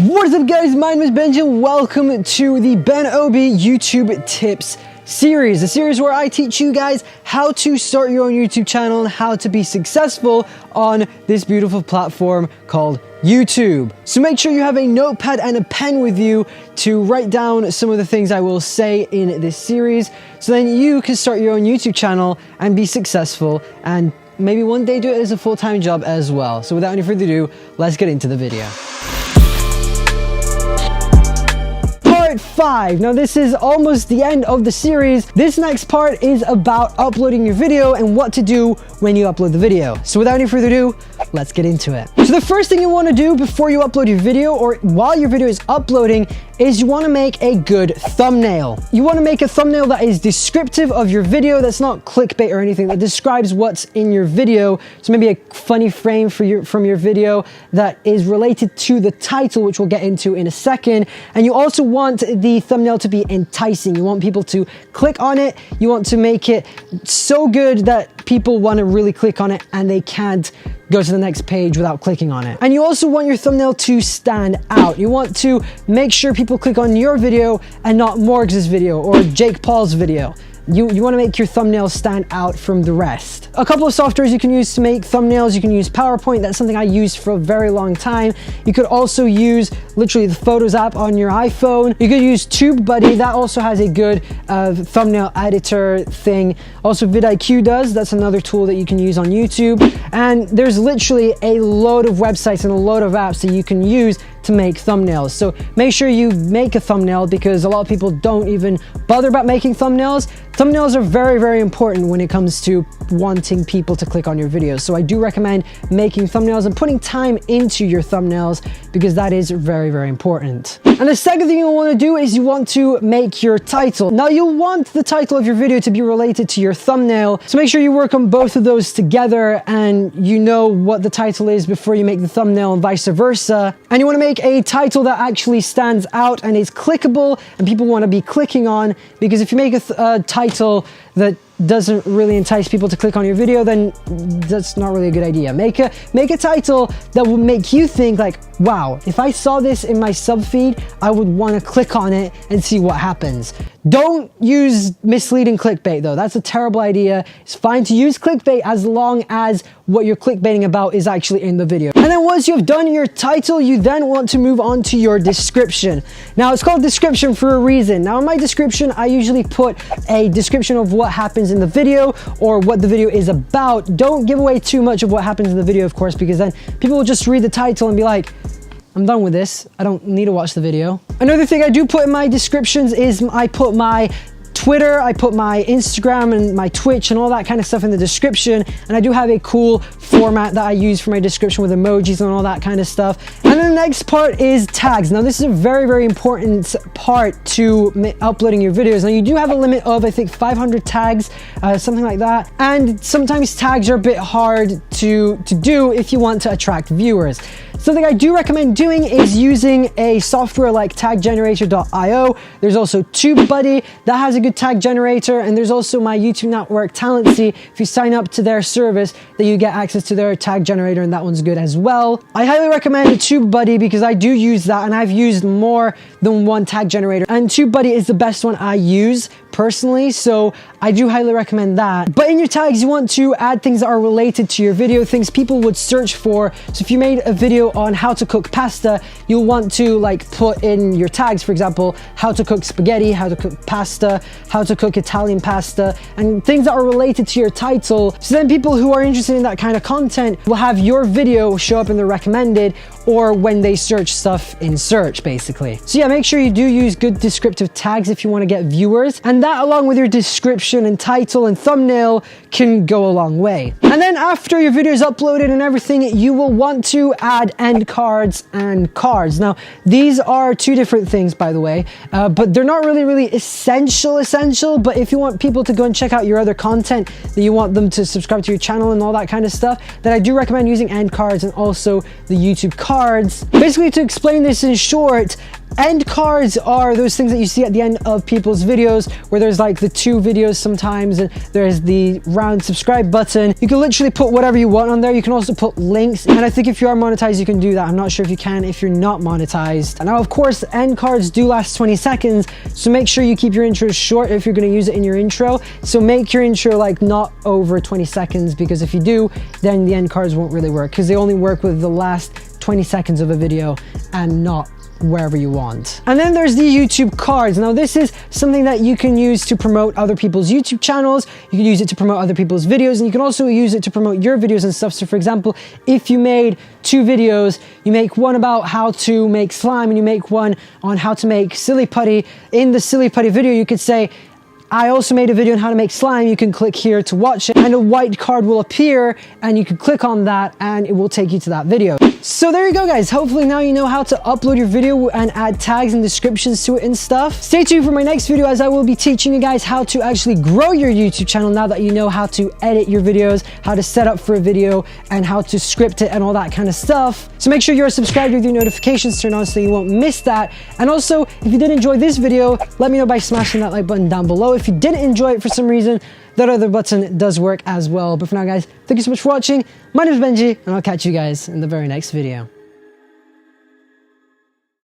What is up guys, my name is Benji and welcome to the BenObi YouTube Tips series. A series where I teach you guys how to start your own YouTube channel and how to be successful on this beautiful platform called YouTube. So make sure you have a notepad and a pen with you to write down some of the things I will say in this series, so then you can start your own YouTube channel and be successful and maybe one day do it as a full-time job as well. So without any further ado, let's get into the video. Part 5. Now this is almost the end of the series. This next part is about uploading your video and what to do when you upload the video. So without any further ado, let's get into it. So the first thing you want to do before you upload your video or while your video is uploading is you want to make a good thumbnail. You want to make a thumbnail that is descriptive of your video, that's not clickbait or anything, that describes what's in your video. So maybe a funny frame from your video that is related to the title, which we'll get into in a second. And you also want the thumbnail to be enticing. You want people to click on it. You want to make it so good that people want to really click on it and they can't go to the next page without clicking on it. And you also want your thumbnail to stand out. You want to make sure people click on your video and not Morgs' video or Jake Paul's video. You want to make your thumbnail stand out from the rest. A couple of softwares you can use to make thumbnails. You can use PowerPoint. That's something I used for a very long time. You could also use literally the Photos app on your iPhone. You could use TubeBuddy. That also has a good thumbnail editor thing. Also vidIQ does. That's another tool that you can use on YouTube. And there's literally a load of websites and a load of apps that you can use to make thumbnails. So make sure you make a thumbnail, because a lot of people don't even bother about making thumbnails. Thumbnails are very, very important when it comes to wanting people to click on your videos. So I do recommend making thumbnails and putting time into your thumbnails, because that is very, very important. And the second thing you want to do is you want to make your title. Now you want the title of your video to be related to your thumbnail. So make sure you work on both of those together and you know what the title is before you make the thumbnail and vice versa. And you want to make a title that actually stands out and is clickable and people want to be clicking on, because if you make a title that doesn't really entice people to click on your video, then that's not really a good idea. Make a title that will make you think like, wow, if I saw this in my sub feed, I would want to click on it and see what happens. Don't use misleading clickbait though. That's a terrible idea. It's fine to use clickbait as long as what you're clickbaiting about is actually in the video. And then once you've done your title, you then want to move on to your description. Now it's called description for a reason. Now in my description, I usually put a description of what happens in the video or what the video is about. Don't give away too much of what happens in the video, of course, because then people will just read the title and be like, I'm done with this. I don't need to watch the video. Another thing I do put in my descriptions is I put my Twitter, I put my Instagram and my Twitch and all that kind of stuff in the description. And I do have a cool format that I use for my description with emojis and all that kind of stuff. And then the next part is tags. Now this is a very, very important part to uploading your videos. Now you do have a limit of, I think, 500 tags, something like that. And sometimes tags are a bit hard to do if you want to attract viewers. Something I do recommend doing is using a software like taggenerator.io. There's also TubeBuddy that has a good tag generator, and there's also my YouTube network Talency. If you sign up to their service, then you get access to their tag generator, and that one's good as well. I highly recommend TubeBuddy because I do use that, and I've used more than one tag generator, and TubeBuddy is the best one I use personally, so I do highly recommend that. But in your tags, you want to add things that are related to your video, things people would search for. So if you made a video on how to cook pasta, you'll want to like put in your tags, for example, how to cook spaghetti, how to cook pasta, how to cook Italian pasta, and things that are related to your title. So then people who are interested in that kind of content will have your video show up in the recommended or when they search stuff in search, basically. So yeah, make sure you do use good descriptive tags if you want to get viewers. And that, along with your description and title and thumbnail, can go a long way. And then after your video is uploaded and everything, you will want to add end cards and cards. Now, these are two different things, by the way, but they're not really essential, but if you want people to go and check out your other content, that you want them to subscribe to your channel and all that kind of stuff, then I do recommend using end cards and also the YouTube cards. Basically, to explain this in short, End cards are those things that you see at the end of people's videos where there's like the 2 videos sometimes, and there's the round subscribe button. You can literally put whatever you want on there. You can also put links, and I think if you are monetized, you can do that. I'm not sure if you can if you're not monetized. Now, of course, end cards do last 20 seconds, so make sure you keep your intros short if you're going to use it in your intro. So make your intro like not over 20 seconds, because if you do, then the end cards won't really work, because they only work with the last 20 seconds of a video and not wherever you want. And then there's the YouTube cards. Now this is something that you can use to promote other people's YouTube channels. You can use it to promote other people's videos, and you can also use it to promote your videos and stuff. So for example, if you made 2 videos, you make one about how to make slime and you make one on how to make silly putty. In the silly putty video, you could say, I also made a video on how to make slime. You can click here to watch it, and a white card will appear, and you can click on that and it will take you to that video. So there you go, guys. Hopefully now you know how to upload your video and add tags and descriptions to it and stuff. Stay tuned for my next video, as I will be teaching you guys how to actually grow your YouTube channel now that you know how to edit your videos, how to set up for a video, and how to script it and all that kind of stuff. So make sure you're subscribed with your notifications turned on so you won't miss that. And also, if you did enjoy this video, let me know by smashing that like button down below. If you didn't enjoy it for some reason, that other button does work as well. But for now, guys, thank you so much for watching. My name is Benji, and I'll catch you guys in the very next video.